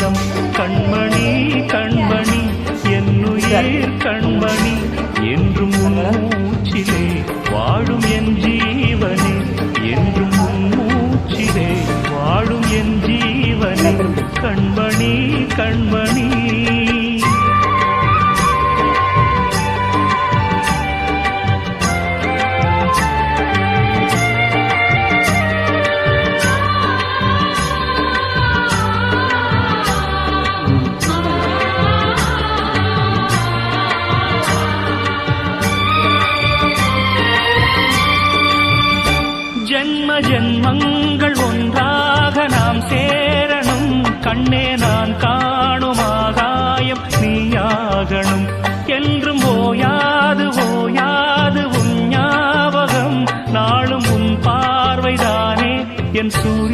சொந்தம். கண்மணி கண்மணி என்னுயிர் கண்மணி, என்றும் உன் மூச்சிலே வாழும் என் ஜீவனே, என்றும் உன் மூச்சிலே வாழும் என் ஜீவனே. கண்மணி கண்மணி ஜென்ம ஜென்மங்கள் ஒன்றாக நாம் சேரணும். கண்ணே நான் காணும் ஆகாயம் நீயாகணும். என்றும் ஓயாது ஓயாது உன் ஞாபகம், நாளும் உன் பார்வைதானே என் சூரிய